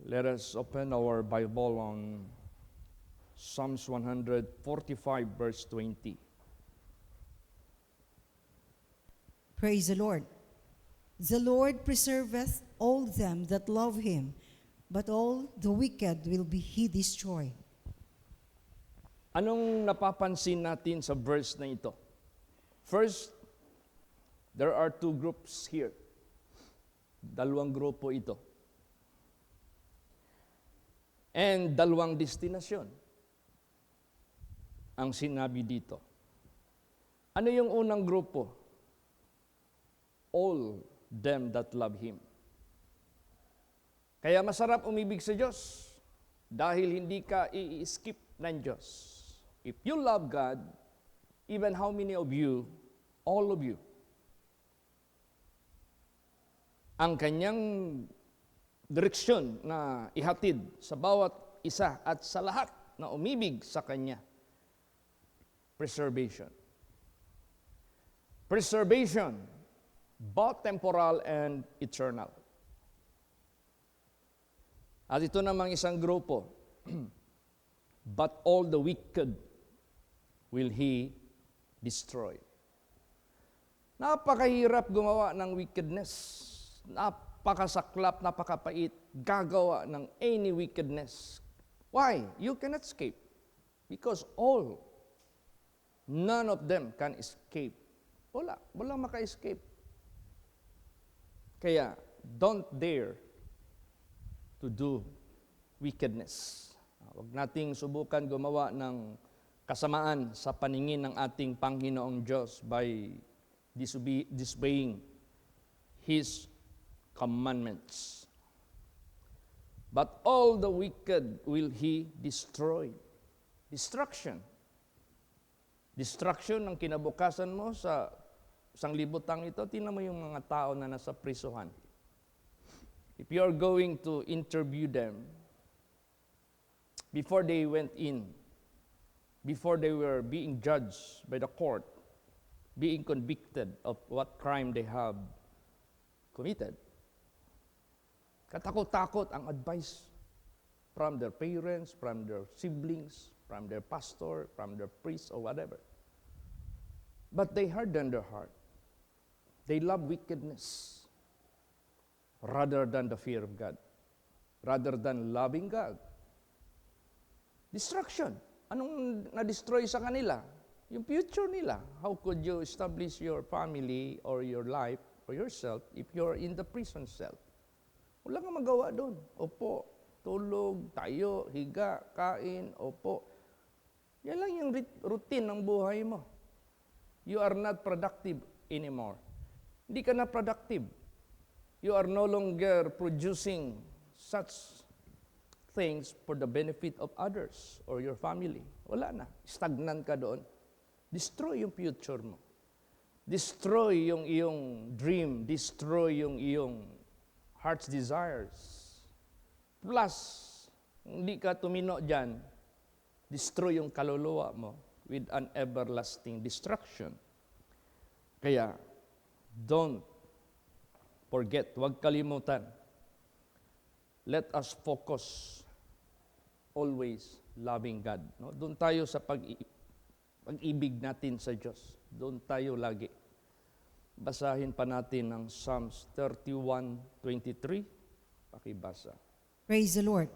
Let us open our Bible on Psalms 145, verse 20. Praise the Lord. The Lord preserveth all them that love him, but all the wicked will be he destroy. Anong napapansin natin sa verse na ito? First, there are two groups here. Dalawang grupo ito. And dalawang destinasyon ang sinabi dito. Ano yung unang grupo? All them that love Him. Kaya masarap umibig sa Diyos dahil hindi ka i-skip ng Diyos. If you love God, even how many of you, all of you, ang kanyang direksyon na ihatid sa bawat isa at sa lahat na umibig sa Kanya. Preservation. Preservation, both temporal and eternal. At ito namang isang grupo, but all the wicked will He destroy. Napakahirap gumawa ng wickedness. Napakasaklap, napakapait, gagawa ng any wickedness. Why? You cannot escape. Because none of them can escape. Walang maka-escape. Kaya, don't dare to do wickedness. Huwag nating subukan gumawa ng kasamaan sa paningin ng ating Panginoong Diyos by disobeying His commandments. But all the wicked will He destroy. Destruction. Destruction ng kinabukasan mo sa sanglibutang ito. Tingnan mo yung mga tao na nasa prisuhan. If you are going to interview them, before they went in, before they were being judged by the court, being convicted of what crime they have committed, katakot-takot ang advice from their parents, from their siblings, from their pastor, from their priest, or whatever. But they hardened their heart. They love wickedness rather than the fear of God, rather than loving God. Destruction. Anong na-destroy sa kanila? Yung future nila. How could you establish your family or your life or yourself if you're in the prison cell? Wala kang magawa doon. Opo, tulog, tayo, higa, kain, opo. Yan lang yung routine ng buhay mo. You are not productive anymore. Hindi ka na productive. You are no longer producing such things for the benefit of others or your family. Wala na. Stagnant ka doon. Destroy yung future mo. Destroy yung iyong dream. Destroy yung iyong heart's desires. Plus, hindi ka tumino dyan, destroy yung kaluluwa mo with an everlasting destruction. Kaya, don't forget, huwag kalimutan. Let us focus always loving God. No? Doon tayo sa pag-ibig natin sa Diyos. Doon tayo lagi. Basahin pa natin ang Psalms 31:23. Pakibasa. Praise the Lord.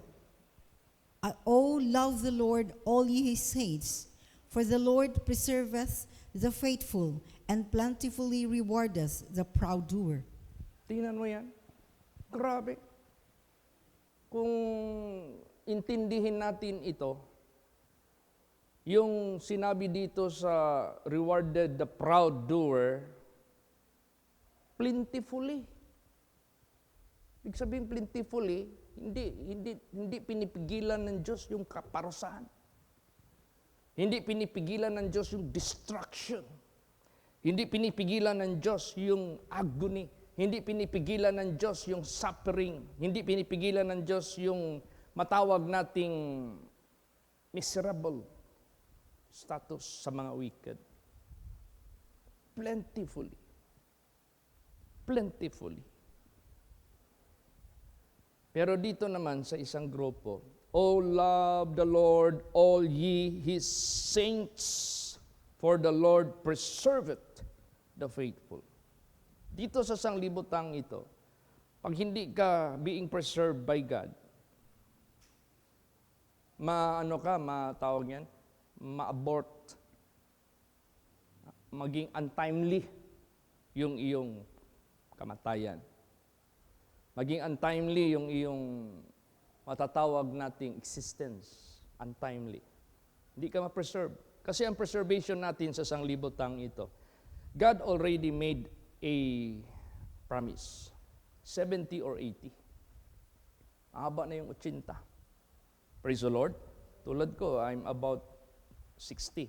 Oh, love the Lord, all ye his saints, for the Lord preserveth the faithful, and plentifully rewardeth the proud doer. Tingnan mo yan. Grabe. Kung intindihin natin ito, yung sinabi dito sa rewarded the proud doer, plentifully. Ibig sabihin plentifully, hindi pinipigilan ng Diyos yung kaparusahan. Hindi pinipigilan ng Diyos yung destruction. Hindi pinipigilan ng Diyos yung agony. Hindi pinipigilan ng Diyos yung suffering. Hindi pinipigilan ng Diyos yung matawag nating miserable status sa mga wicked. Plentifully. Plentifully. Pero dito naman sa isang grupo, "Oh, love the Lord, all ye His saints, for the Lord preserveth the faithful." Dito sa sanglibutang ito, pag hindi ka being preserved by God, matawag yan, ma-abort, maging untimely yung iyong kamatayan. Maging untimely yung iyong matatawag nating existence. Untimely. Hindi ka ma-preserve. Kasi ang preservation natin sa sanglibutang ito, God already made a promise. 70 or 80. Haba na yung 80. Praise the Lord. Tulad ko, I'm about 60.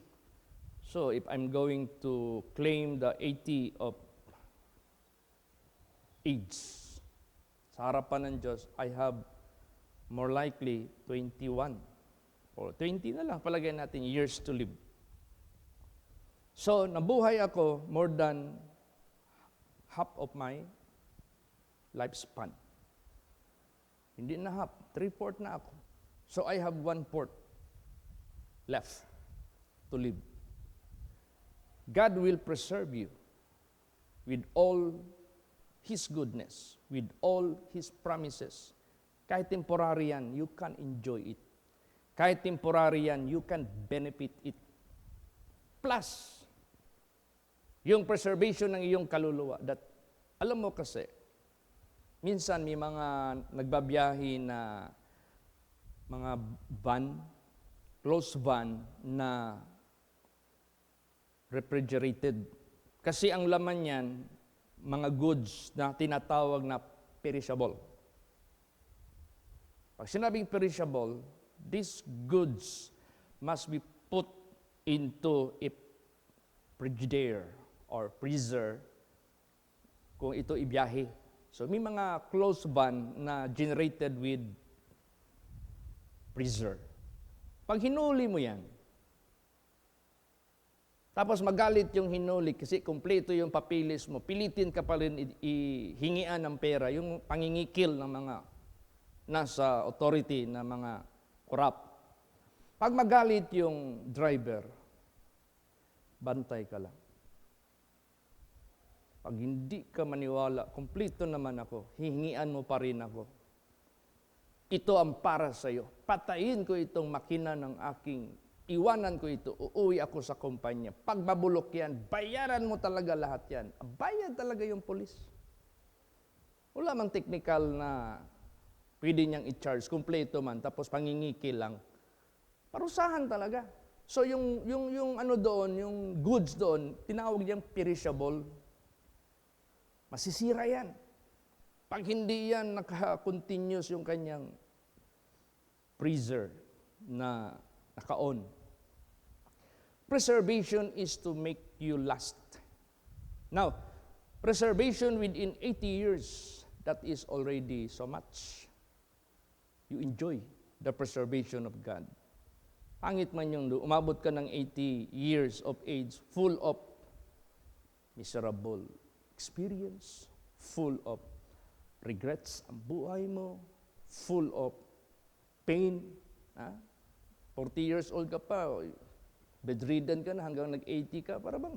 So if I'm going to claim the 80 of age, sa harapan ng Diyos, I have more likely 21 or 20 na lang, palagay natin, years to live. So, nabuhay ako more than half of my lifespan. Hindi na half, 3/4 na ako. So, I have 1/4 left to live. God will preserve you with all His goodness, with all His promises. Kahit temporary yan, you can enjoy it. Kahit temporary yan, you can benefit it. Plus, yung preservation ng iyong kaluluwa. That, alam mo kasi, minsan may mga nagbabiyahe na mga van, closed van na refrigerated. Kasi ang laman yan, mga goods na tinatawag na perishable. Pag sinabing perishable, these goods must be put into a frigidaire or freezer kung ito ibiyahe. So may mga closed van na generated with freezer. Pag hinuli mo yan, tapos magalit yung hinuli kasi kumpleto yung papilis mo, pilitin ka pa rin ihingian ng pera, yung pangingikil ng mga nasa authority na mga corrupt. Pag magalit yung driver, bantay ka lang. Pag hindi ka maniwala, kumpleto naman ako, hihingian mo pa rin ako. Ito ang para sa iyo. Patayin ko itong makina ng aking, iwanan ko ito, uuwi ako sa kumpanya. Pag mabulok yan, bayaran mo talaga lahat yan. Bayad talaga yung polis. Wala mang technical na pwede niyang i-charge, kumpleto man, tapos pangingikil lang. Parusahan talaga. So yung ano doon, yung goods doon, tinawag niyang perishable. Masisira yan. Pag hindi yan naka-continuous yung kanyang freezer na naka-on. Preservation is to make you last. Now, preservation within 80 years, that is already so much. You enjoy the preservation of God. Pangit man yung umabot ka ng 80 years of age, full of miserable experience, full of regrets ang buhay mo, full of pain. 40 years old ka pa, bedridden ka na hanggang nag-80 ka, para bang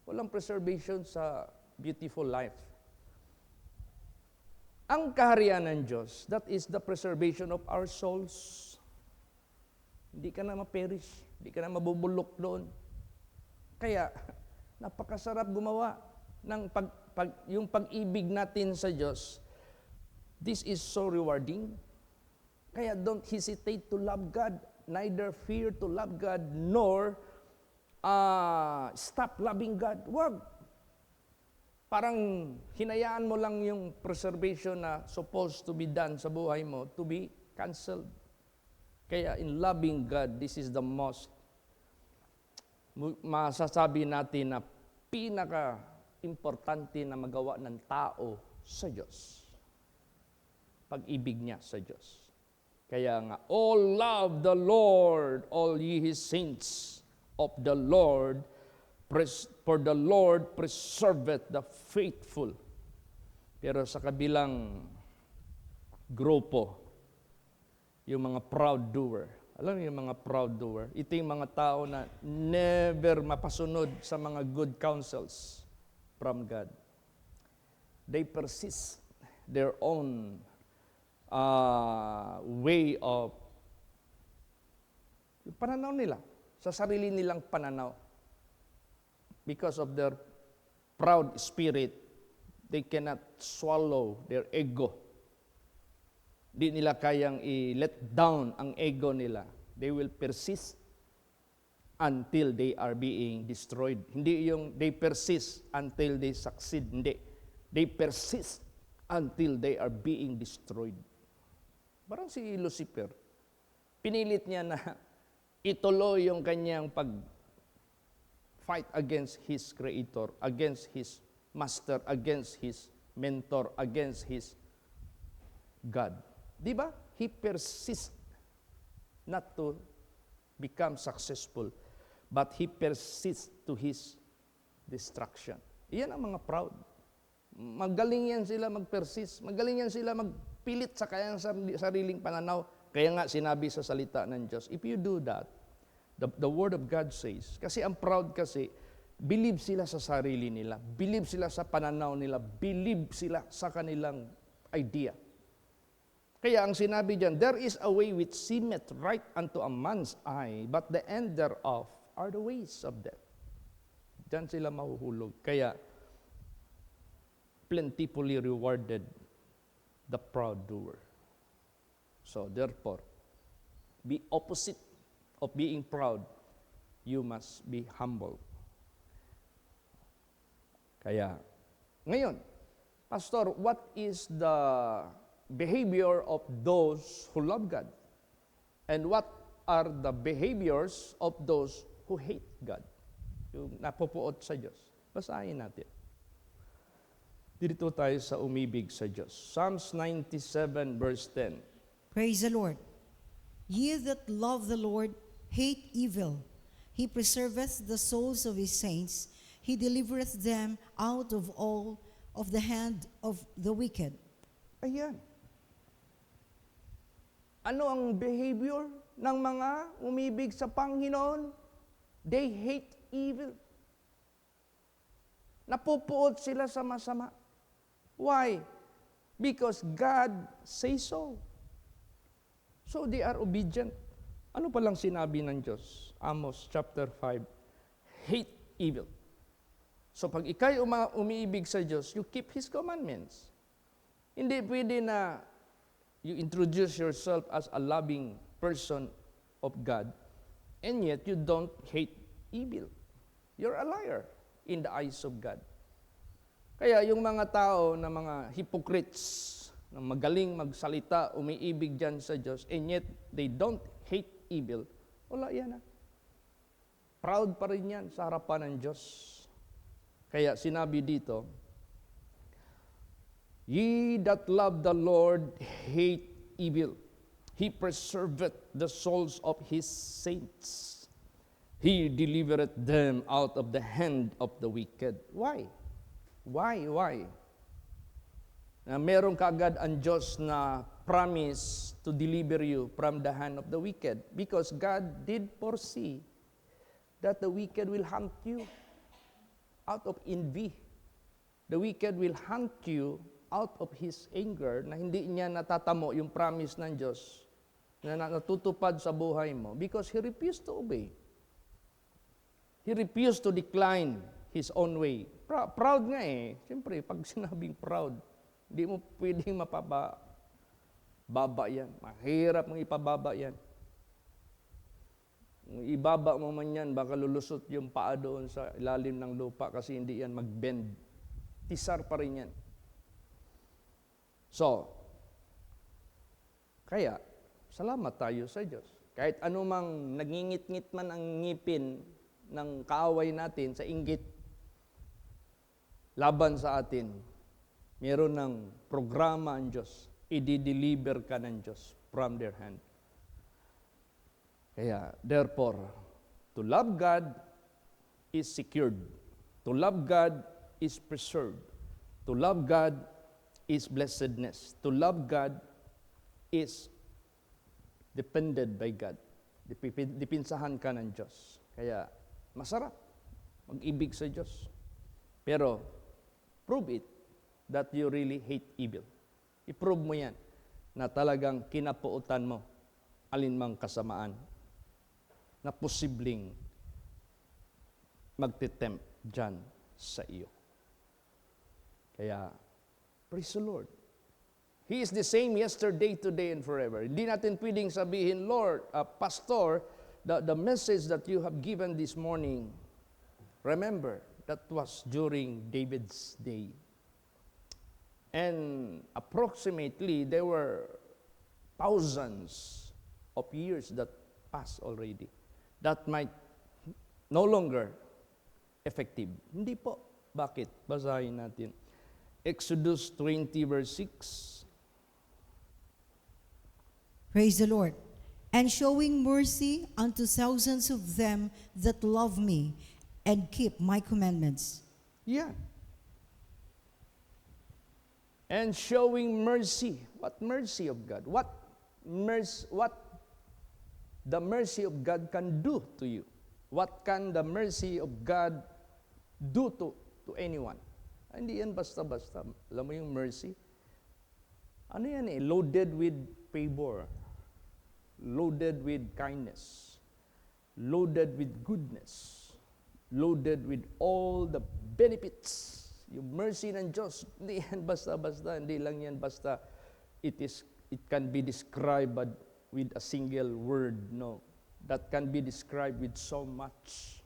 walang preservation sa beautiful life. Ang kaharian ng Diyos, that is the preservation of our souls. Hindi ka na ma-perish, hindi ka na mabubulok doon. Kaya, napakasarap gumawa ng yung pag-ibig natin sa Diyos. This is so rewarding. Kaya don't hesitate to love God, neither fear to love God, nor stop loving God. Wag. Parang hinayaan mo lang yung preservation na supposed to be done sa buhay mo to be canceled. Kaya in loving God, this is the most masasabi natin na pinaka-importante na magawa ng tao sa Diyos. Pag-ibig niya sa Diyos. Kaya nga, all love the Lord, all ye His saints of the Lord, for the Lord preserveth the faithful. Pero sa kabilang grupo, yung mga proud doer. Alam niyo yung mga proud doer? Ito yung mga tao na never mapasunod sa mga good counsels from God. They persist their own way of yung pananaw nila, sa sarili nilang pananaw. Because of their proud spirit, they cannot swallow their ego. Di nila kayang i-let down ang ego nila. They will persist until they are being destroyed. Hindi yung they persist until they succeed. Hindi. They persist until they are being destroyed. Parang si Lucifer, pinilit niya na ituloy yung kanyang fight against his creator, against his master, against his mentor, against his God. Di ba? He persists not to become successful, but he persists to his destruction. Iyan ang mga proud. Magaling yan sila mag-persist. Magaling yan sila magpilit sa kayang sariling pananaw. Kaya nga sinabi sa salita ng Diyos, if you do that, the Word of God says, kasi ang proud kasi, believe sila sa sarili nila, believe sila sa pananaw nila, believe sila sa kanilang idea. Kaya ang sinabi diyan, there is a way which seemeth right unto a man's eye, but the end thereof are the ways of death. Diyan sila mahuhulog. Kaya, plentifully rewarded the proud doer. So, therefore, be opposite of being proud, you must be humble. Kaya, ngayon, Pastor, what is the behavior of those who love God? And what are the behaviors of those who hate God? Yung napupuot sa Diyos. Basahin natin. Dito tayo sa umibig sa Diyos. Psalms 97 verse 10. Praise the Lord. Ye that love the Lord hate evil. He preserveth the souls of his saints. He delivereth them out of all of the hand of the wicked. Ayan. Ano ang behavior ng mga umibig sa Panginoon? They hate evil. Napupuot sila sa masama. Why? Because God says so. So they are obedient. Ano palang sinabi ng Diyos? Amos chapter 5, hate evil. So pag ikay umiibig sa Diyos, you keep His commandments. Hindi pwede na you introduce yourself as a loving person of God, and yet you don't hate evil. You're a liar in the eyes of God. Kaya yung mga tao na mga hypocrites, na magaling magsalita, umiibig dyan sa Diyos, and yet they don't hate evil, wala yan. Proud pa rin yan sa harapan ng Diyos. Kaya sinabi dito, ye that love the Lord hate evil. He preserveth the souls of His saints. He delivereth them out of the hand of the wicked. Why? Why? Na meron kaagad ang Diyos na promise to deliver you from the hand of the wicked. Because God did foresee that the wicked will hunt you out of envy. The wicked will hunt you out of His anger, na hindi niya natatamo yung promise ng Diyos na natutupad sa buhay mo because He refused to obey. He refused to decline His own way. Proud nga eh. Siyempre, pag sinabing proud, hindi mo pwedeng baba yan. Mahirap mong ipababa yan. Kung ibaba mo man yan, baka lulusot yung paa doon sa ilalim ng lupa kasi hindi yan mag-bend. Tisar pa rin yan. So, kaya, salamat tayo sa Diyos. Kahit anumang nangingit-ngit man ang ngipin ng kaaway natin sa inggit laban sa atin, meron ng programa ang Diyos. I-deliver ka ng Diyos from their hand. Kaya, therefore, to love God is secured. To love God is preserved. To love God is blessedness. To love God is depended by God. Dipinsahan ka ng Diyos. Kaya masarap mag-ibig sa Diyos. Pero prove it that you really hate evil. I-prove mo yan na talagang kinapuutan mo alinmang kasamaan na posibleng magtitempt dyan sa iyo. Kaya, praise the Lord. He is the same yesterday, today, and forever. Hindi natin pwedeng sabihin, Lord, Pastor, the message that you have given this morning, remember, that was during David's day. And approximately, there were thousands of years that passed already. That might no longer effective. Hindi po. Bakit? Basahin natin. Exodus 20 verse 6. Praise the Lord. And showing mercy unto thousands of them that love me and keep my commandments. Yeah. And showing mercy. What mercy of God? What the mercy of God can do to you? What can the mercy of God do to anyone? Hindi yan basta-basta. Alam mo yung mercy? Ano yan eh? Loaded with favor. Loaded with kindness. Loaded with goodness. Loaded with all the benefits. Yung mercy ng Diyos, hindi yan basta-basta. Hindi lang yan basta it can be described with a single word. No. That can be described with so much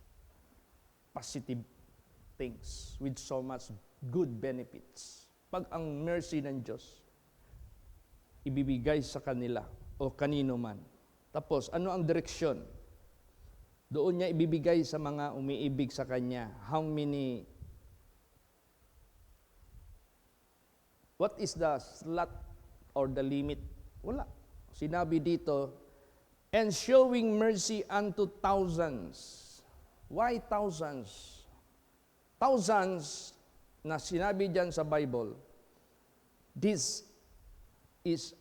positive things, with so much good benefits. Pag ang mercy ng Diyos, ibibigay sa kanila o kanino man. Tapos, ano ang direksyon? Doon niya ibibigay sa mga umiibig sa Kanya. How many? What is the slot or the limit? Wala. Sinabi dito, and showing mercy unto thousands. Why thousands? Thousands na sinabi dyan sa Bible, this is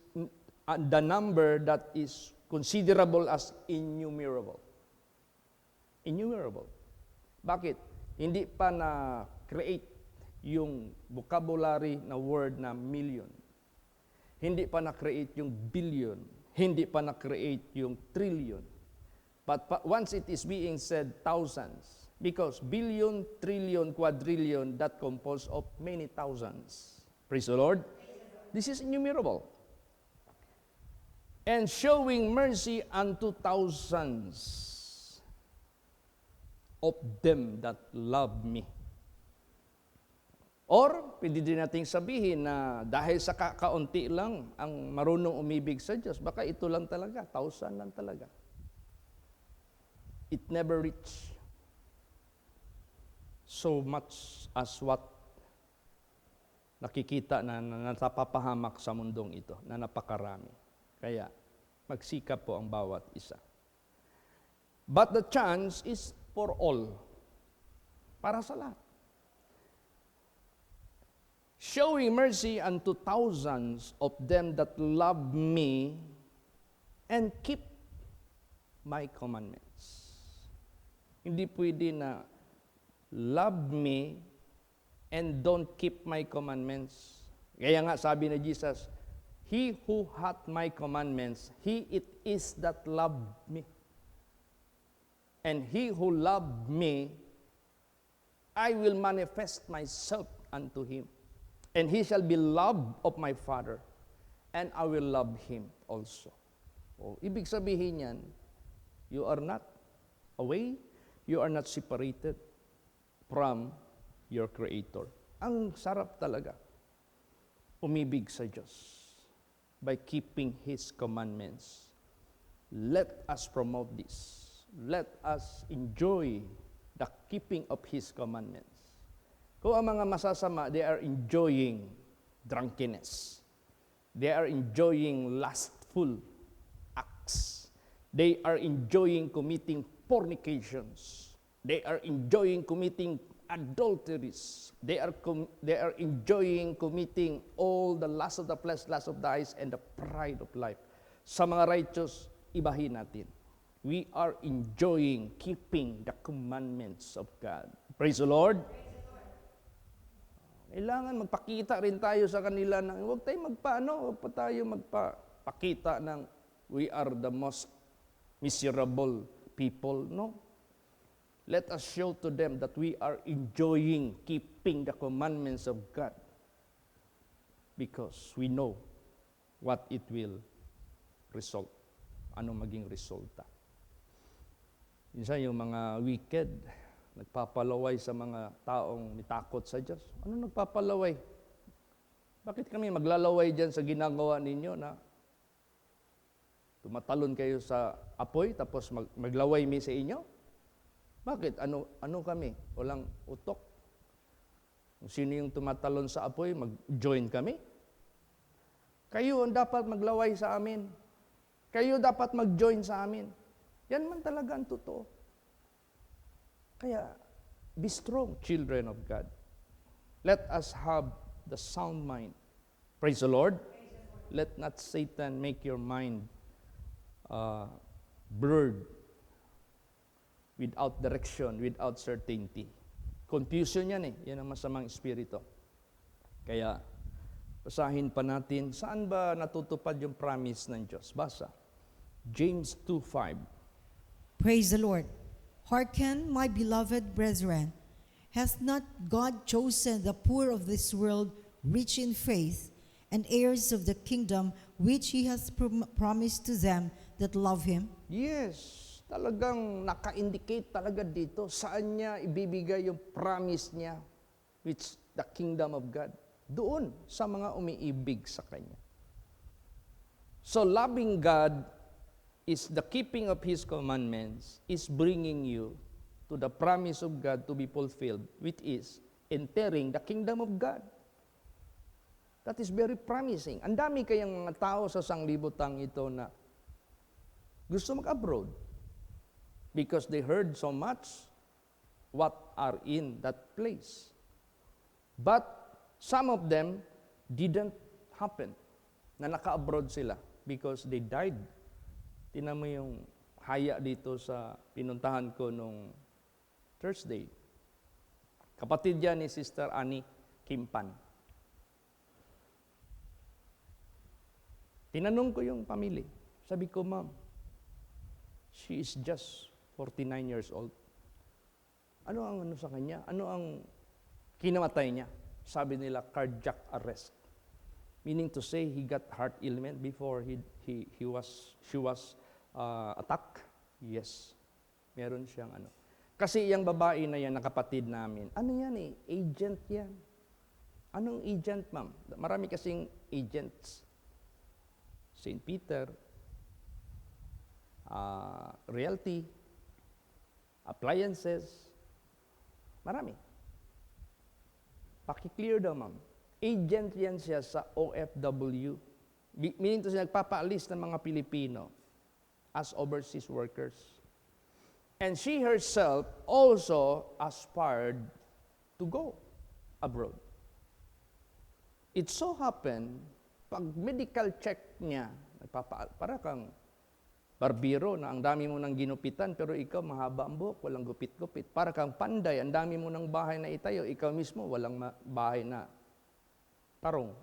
the number that is considerable as innumerable. Innumerable. Bakit? Hindi pa na-create yung vocabulary na word na million. Hindi pa na-create yung billion. Hindi pa na-create yung trillion. But once it is being said, thousands. Because billion, trillion, quadrillion, that composed of many thousands. Praise the Lord. This is innumerable. And showing mercy unto thousands of them that love me. Or, pwede din nating sabihin na dahil sa kaunti lang ang marunong umibig sa Diyos, baka ito lang talaga, 1,000 lang talaga. It never reach so much as what nakikita na natapapahamak sa mundong ito, na napakarami. Kaya, magsikap po ang bawat isa. But the chance is for all. Para sa lahat. Showing mercy unto thousands of them that love me and keep my commandments. Hindi pwede na love me and don't keep my commandments. Kaya nga sabi ni Jesus, he who hath my commandments, he it is that loved me. And he who loved me, I will manifest myself unto him. And he shall be loved of my Father, and I will love him also. O, ibig sabihin yan, you are not away, you are not separated from your Creator. Ang sarap talaga, umibig sa Diyos by keeping His commandments. Let us promote this. Let us enjoy the keeping of His commandments. Kung ang mga masasama, they are enjoying drunkenness. They are enjoying lustful acts. They are enjoying committing fornications. They are enjoying committing adulteries. They are enjoying committing all the lust of the flesh, lust of the eyes, and the pride of life. Sa mga righteous, ibahin natin. We are enjoying keeping the commandments of God. Praise the Lord. Kailangan magpakita rin tayo sa kanila na huwag pa tayo magpakita ng we are the most miserable people. No. Let us show to them that we are enjoying keeping the commandments of God because we know what it will result. Ano maging resulta. Minsan yung mga wicked, nagpapalaway sa mga taong nitakot sa Diyos. Ano nagpapalaway? Bakit kami maglalaway dyan sa ginagawa ninyo na tumatalon kayo sa apoy tapos maglaway mi sa inyo? Bakit? Ano kami? Walang utok. Kung sino yung tumatalon sa apoy, mag-join kami? Kayo ang dapat maglaway sa amin. Kayo dapat mag-join sa amin. Yan man talaga ang totoo. Kaya, be strong, children of God. Let us have the sound mind. Praise the Lord. Let not Satan make your mind blurred, without direction, without certainty. Confusion yan eh. Yan ang masamang espiritu. Kaya, basahin pa natin, saan ba natutupad yung promise ng Diyos? Basa. James 2:5. Praise the Lord. Hearken, my beloved brethren. Has not God chosen the poor of this world rich in faith and heirs of the kingdom which He has promised to them that love Him? Yes. Talagang naka-indicate talaga dito saan niya ibibigay yung promise niya, which the kingdom of God. Doon sa mga umiibig sa Kanya. So loving God is the keeping of His commandments, is bringing you to the promise of God to be fulfilled, which is entering the kingdom of God. That is very promising. Ang dami kayang mga tao sa sanglibutang ito na gusto mag-abroad because they heard so much what are in that place. But some of them didn't happen na naka-abroad sila because they died. Tinan mo yung haya dito sa pinuntahan ko nung Thursday. Kapatid yan ni Sister Annie Kimpan. Tinanong ko yung pamilya. Sabi ko, Ma'am, she is just 49 years old. Ano ang sa kanya? Ano ang kinamatay niya? Sabi nila, cardiac arrest. Meaning to say, he got heart ailment before she was attacked. Yes. Meron siyang ano. Kasi yung babae na yan, na kapatid namin, ano yan eh? Agent yan. Anong agent, ma'am? Marami kasing agents. St. Peter, realty, appliances, marami. Paki-clear daw, ma'am. Agent yan siya sa OFW. Meaning to siya, nagpapaalis ng mga Pilipino as overseas workers. And she herself also aspired to go abroad. It so happened, pag medical check niya, para kang barbero na ang dami mo nang ginupitan, pero ikaw mahaba ang buhok, walang gupit-gupit. Para kang panday, ang dami mo ng bahay na itayo, ikaw mismo walang bahay na tarong.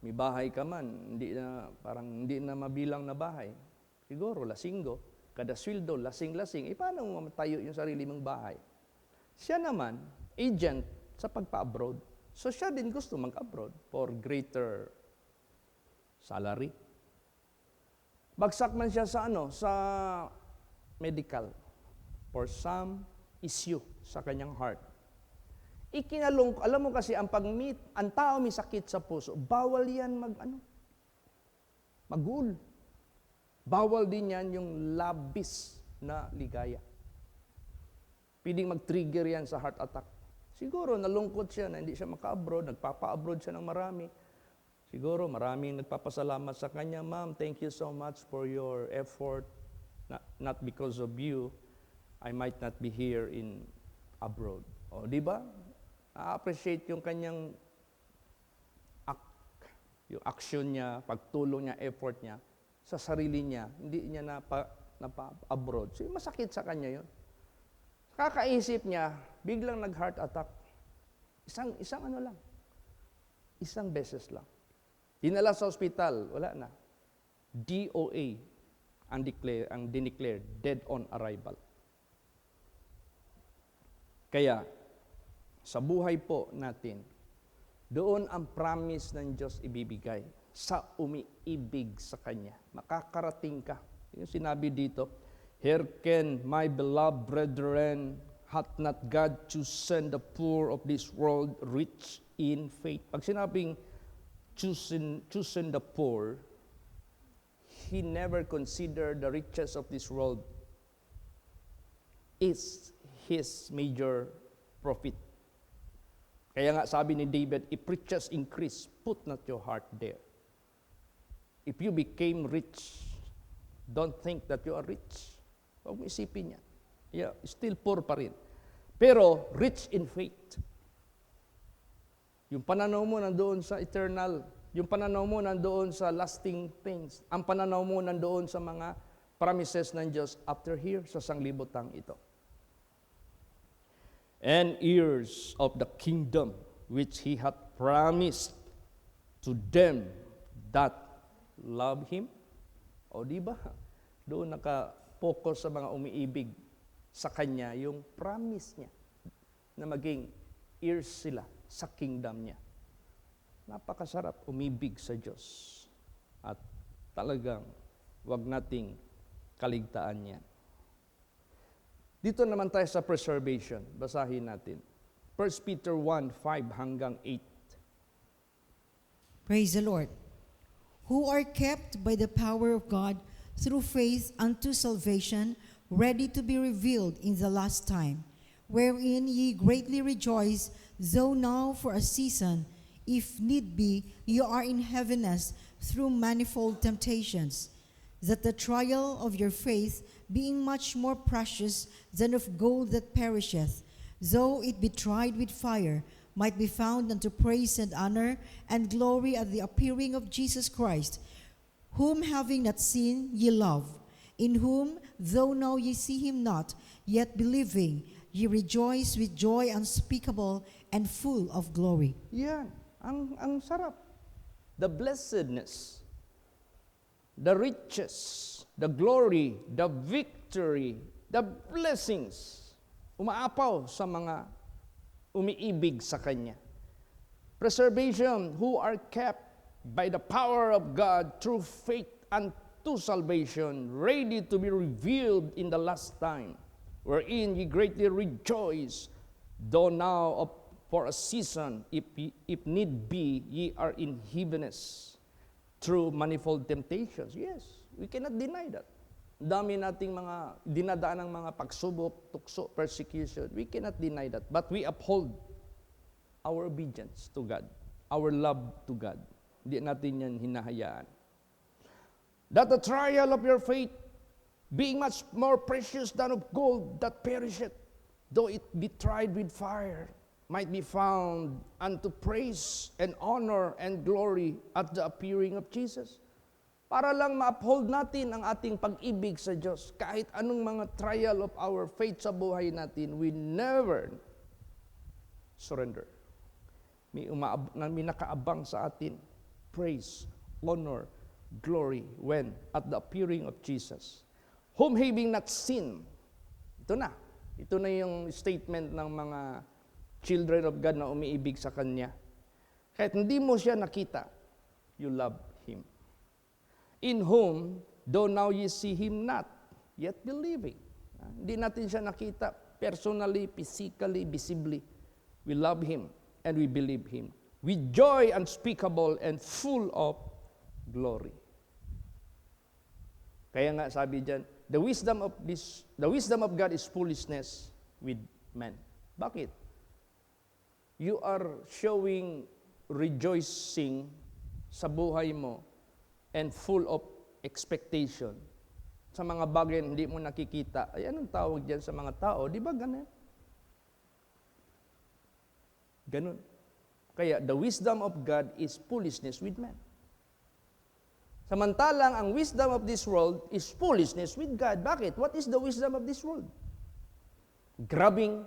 May bahay ka man, hindi na mabilang na bahay. Siguro, lasinggo, kada sweldo, lasing-lasing, paano mo matayo yung sarili mong bahay? Siya naman, agent sa pagpa-abroad. So siya din gusto mag-abroad for greater salary. Bagsak man siya sa sa medical for some issue sa kanyang heart. Alam mo kasi ang ang tao may sakit sa puso, bawal yan magul. Bawal din yan yung labis na ligaya. Pwedeng mag-trigger yan sa heart attack. Siguro nalungkot siya na hindi siya maka-abroad, nagpapa-abroad siya ng marami. Siguro maraming nagpapasalamat sa kanya, Ma'am, thank you so much for your effort. Not because of you, I might not be here in abroad. O, di ba? Na-appreciate yung kanyang yung action niya, pagtulong niya, effort niya sa sarili niya. Hindi niya abroad. So, masakit sa kanya yun. Kakaisip niya, biglang nag-heart attack. Isang ano lang. Isang beses lang. Dinala sa ospital, wala na. DOA ang dineclare, dead on arrival. Kaya, sa buhay po natin, doon ang promise ng Diyos ibibigay sa umiibig sa Kanya. Makakarating ka. Yung sinabi dito, "Hearken, my beloved brethren, hath not God chosen the poor of this world rich in faith?" Pag sinabing chosen the poor, He never considered the riches of this world is His major profit. Kaya nga sabi ni David, if riches increase, put not your heart there. If you became rich, don't think that you are rich. Huwag mo isipin yan. Yeah, still poor pa rin. Pero rich in faith. Yung pananaw mo nandoon sa eternal, yung pananaw mo nandoon sa lasting things, ang pananaw mo nandoon sa mga promises ng Diyos after here sa sanglibotang ito. And heirs of the kingdom which He hath promised to them that love Him. O di ba? Doon naka-focus sa mga umiibig sa Kanya, yung promise niya na maging heirs sila sa kingdom niya. Napakasarap umibig sa Diyos. At talagang wag nating kaligtaan yan. Dito naman tayo sa preservation. Basahin natin. 1 Peter 1:5 hanggang 8. Praise the Lord. Who are kept by the power of God through faith unto salvation, ready to be revealed in the last time, wherein ye greatly rejoice, though now for a season, if need be, ye are in heaviness through manifold temptations, that the trial of your faith, being much more precious than of gold that perisheth, though it be tried with fire, might be found unto praise and honor and glory at the appearing of Jesus Christ, whom having not seen ye love, in whom, though now ye see him not, yet believing, ye rejoice with joy unspeakable and full of glory. Yan. Ang sarap. The blessedness, the riches, the glory, the victory, the blessings, umaapaw sa mga umiibig sa Kanya. Preservation, who are kept by the power of God through faith unto salvation, ready to be revealed in the last time, wherein ye greatly rejoice, though now for a season, if need be, ye are in heaviness through manifold temptations. Yes, we cannot deny that. Dami nating mga dinadaan ng mga pagsubok, tukso, persecution. We cannot deny that. But we uphold our obedience to God, our love to God. Hindi natin yan hinahayaan. That the trial of your faith, being much more precious than of gold that perisheth, though it be tried with fire, might be found unto praise and honor and glory at the appearing of Jesus. Para lang ma-uphold natin ang ating pag-ibig sa Diyos. Kahit anong mga trial of our faith sa buhay natin, we never surrender. May nakaabang sa atin praise, honor, glory when at the appearing of Jesus. Whom having not seen, ito na yung statement ng mga children of God na umiibig sa Kanya. Kahit hindi mo siya nakita, you love Him. In whom, though now ye see Him not, yet believing. Hindi natin siya nakita personally, physically, visibly. We love Him and we believe Him. With joy unspeakable and full of glory. Kaya nga sabi diyan, the wisdom of God is foolishness with men. Bakit? You are showing rejoicing sa buhay mo and full of expectation sa mga bagay na hindi mo nakikita. Ay, anong tawag diyan sa mga tao? Di ba ganun? Ganun. Kaya the wisdom of God is foolishness with men. Samantalang ang wisdom of this world is foolishness with God. Bakit? What is the wisdom of this world? Grabbing,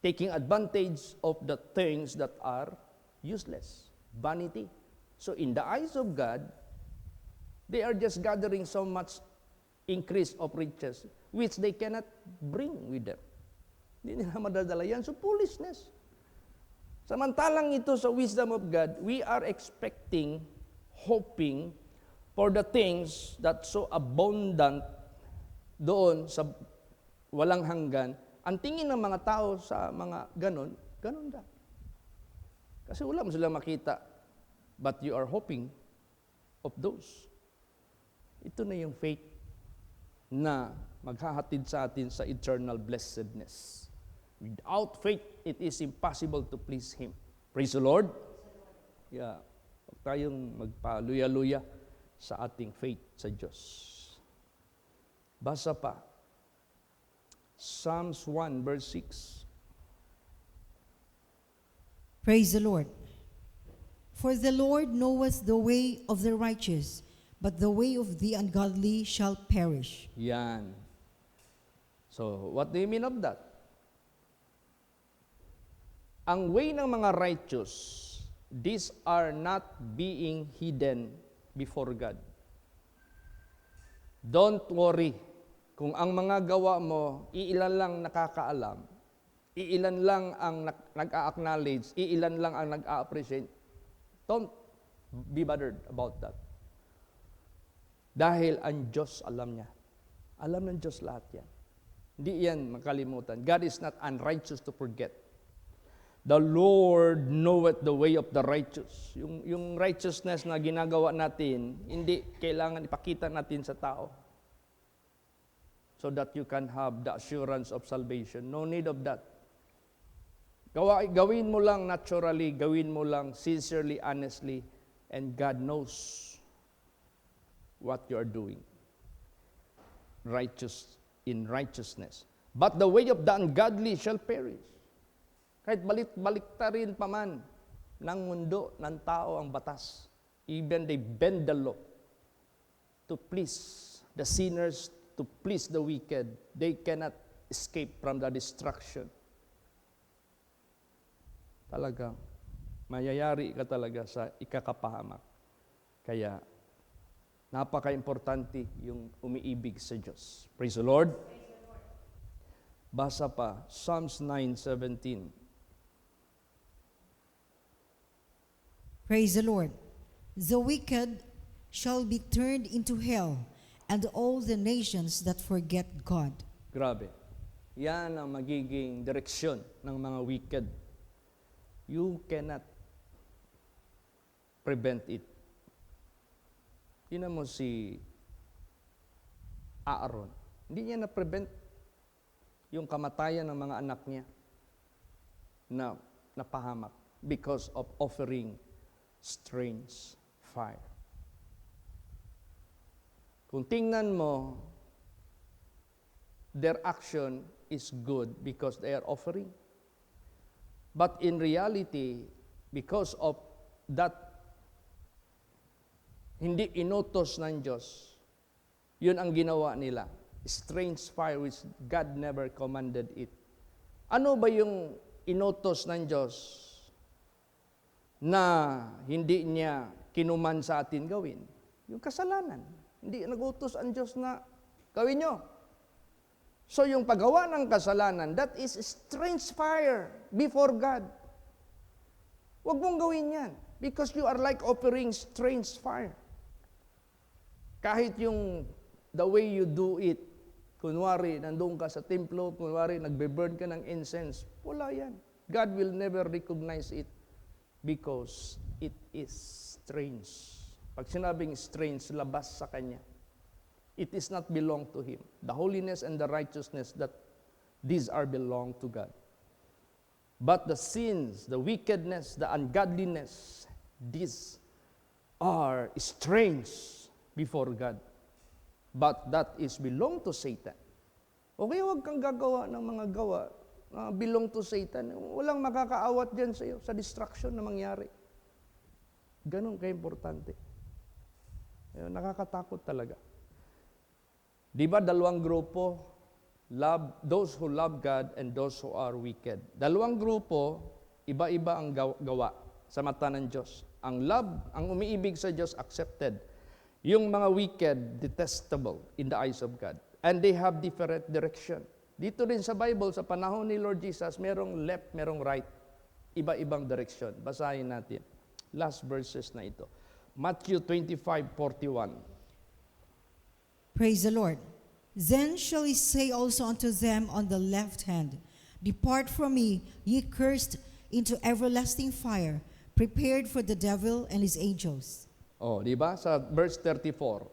taking advantage of the things that are useless. Vanity. So in the eyes of God, they are just gathering so much increase of riches which they cannot bring with them. Hindi nila madadala yan. So foolishness. Samantalang ito sa wisdom of God, we are expecting, hoping for the things that so abundant doon sa walang hanggan. Ang tingin ng mga tao sa mga ganon da. Kasi wala mo sila makita. But you are hoping of those. Ito na yung faith na maghahatid sa atin sa eternal blessedness. Without faith, it is impossible to please Him. Praise the Lord. Yeah. Huwag tayong magpaluya-luya sa ating faith sa Diyos. Basa pa. Psalms 1 verse 6. Praise the Lord. For the Lord knoweth the way of the righteous, but the way of the ungodly shall perish. Yan. So, what do you mean of that? Ang way ng mga righteous, these are not being hidden before God. Don't worry kung ang mga gawa mo, iilan lang nakakaalam, iilan lang ang nag-a-acknowledge, iilan lang ang nag-a-appreciate. Don't be bothered about that. Dahil ang Diyos alam niya. Alam ng Diyos lahat yan. Hindi yan makalimutan. God is not unrighteous to forget. The Lord knoweth the way of the righteous. Yung righteousness na ginagawa natin, hindi kailangan ipakita natin sa tao. So that you can have the assurance of salvation. No need of that. Gawin mo lang naturally, gawin mo lang sincerely, honestly, and God knows what you are doing. In righteousness. But the way of the ungodly shall perish. Kahit balik-rin pa man ng mundo, ng tao ang batas. Even they bend the law to please the sinners, to please the wicked. They cannot escape from the destruction. Talaga, mayayari ka talaga sa ikakapahamak. Kaya, napaka-importante yung umiibig sa Diyos. Praise the Lord. Basa pa, Psalms 9:17. Praise the Lord. The wicked shall be turned into hell, and all the nations that forget God. Grabe. Yan ang magiging direksyon ng mga wicked. You cannot prevent it. Tingnan mo si Aaron. Hindi niya na-prevent yung kamatayan ng mga anak niya na napahamak because of offering strange fire. Kung tingnan mo, their action is good because they are offering. But in reality, because of that hindi inutos ng Diyos, yun ang ginawa nila. Strange fire which God never commanded it. Ano ba yung inutos ng Diyos na hindi niya kinuman sa atin gawin? Yung kasalanan. Hindi nag-utos ang Diyos na gawin nyo. So yung paggawa ng kasalanan, that is strange fire before God. Huwag mong gawin yan because you are like offering strange fire. Kahit yung the way you do it, kunwari, nandun ka sa templo, kunwari, nagbe-burn ka ng incense, wala yan. God will never recognize it because it is strange. Pag sinabing strange, labas sa Kanya. It is not belong to Him. The holiness and the righteousness, that these are belong to God. But the sins, the wickedness, the ungodliness, these are strange before God. But that is belong to Satan. O kaya huwag kang gagawa ng mga gawa belong to Satan. Walang makakaawat dyan sa iyo, sa destruction na mangyari. Ganun ka-importante. Ayun, nakakatakot talaga. Di ba dalawang grupo? Those who love God and those who are wicked. Dalawang grupo, iba-iba ang gawa sa mata ng Diyos. Ang love, ang umiibig sa Diyos, accepted. Yung mga wicked, detestable in the eyes of God. And they have different direction. Dito din sa Bible, sa panahon ni Lord Jesus, merong left, merong right. Iba-ibang direction. Basahin natin. Last verses na ito. Matthew 25:41. Praise the Lord. Then shall he say also unto them on the left hand, Depart from me, ye cursed, into everlasting fire, prepared for the devil and his angels. Oh, di ba? Sa verse 34.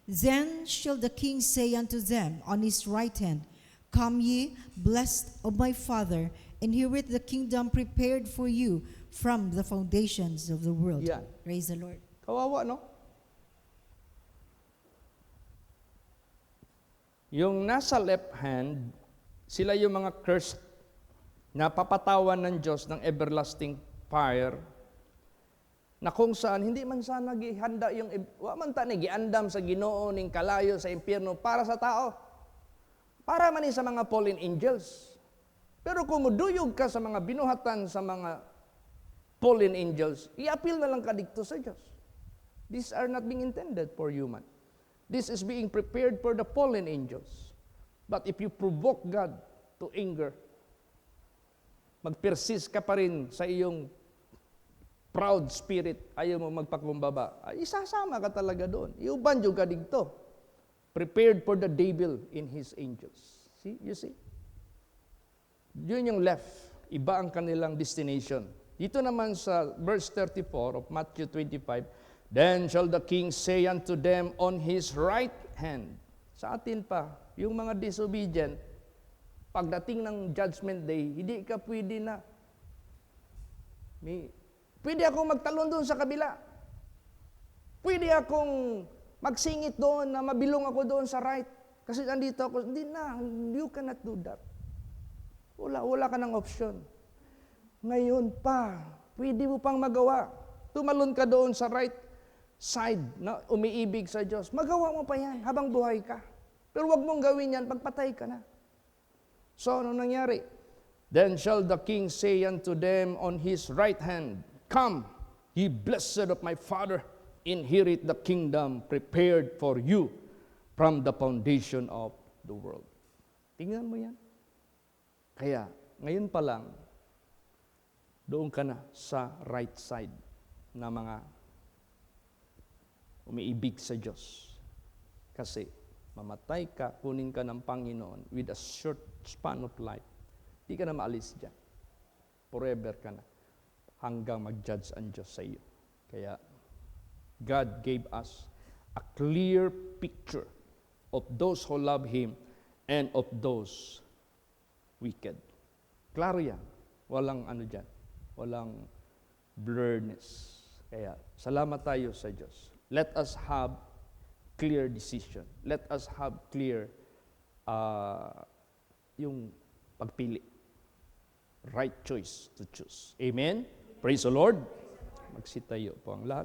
Then shall the king say unto them on his right hand, Come ye, blessed of my Father, inherit the kingdom prepared for you from the foundations of the world. Yan. Praise the Lord. Kawawa, no? Yung nasa left hand, sila yung mga cursed na papatawan ng Diyos ng everlasting fire na kung saan hindi man sana gihanda yung wa man ta ni giandam sa Ginoo ning kalayo sa impyerno para sa tao. Para man ni sa mga fallen angels. Pero kung muduyog ka sa mga binuhatan sa mga fallen angels, i-appeal na lang ka dito sa Diyos. These are not being intended for human. This is being prepared for the fallen angels. But if you provoke God to anger, mag-persist ka pa rin sa iyong proud spirit, ayaw mo magpakumbaba, ay isasama ka talaga doon. Iuban yung ka dito. Prepared for the devil in his angels. See? You see? Yun yung left. Iba ang kanilang destination. Dito naman sa verse 34 of Matthew 25, Then shall the king say unto them on his right hand. Sa atin pa, yung mga disobedient, pagdating ng judgment day, hindi ka pwede na. Pwede akong magtalon doon sa kabila. Pwede akong magsingit doon na mabilong ako doon sa right. Kasi nandito ako. Hindi na. You cannot do that. Wala ka ng option. Ngayon pa, pwede mo pang magawa. Tumalon ka doon sa right side na umiibig sa Diyos. Magawa mo pa yan habang buhay ka. Pero wag mong gawin yan, pagpatay ka na. So, ano nangyari? Then shall the king say unto them on his right hand, Come, ye blessed of my Father, inherit the kingdom prepared for you from the foundation of the world. Tingnan mo yan. Kaya, ngayon pa lang, doon ka na sa right side na mga umiibig sa Diyos. Kasi, mamatay ka, kunin ka ng Panginoon with a short span of life. Di ka na maalis dyan. Forever ka na. Hanggang mag-judge ang Diyos sa iyo. Kaya, God gave us a clear picture of those who love Him and of those wicked. Klaro yan. Walang ano dyan. Walang blurredness. Kaya, salamat tayo sa Diyos. Let us have clear decision. Let us have clear yung pagpili. Right choice to choose. Amen? Praise the Lord. Magsitayo po ang lahat.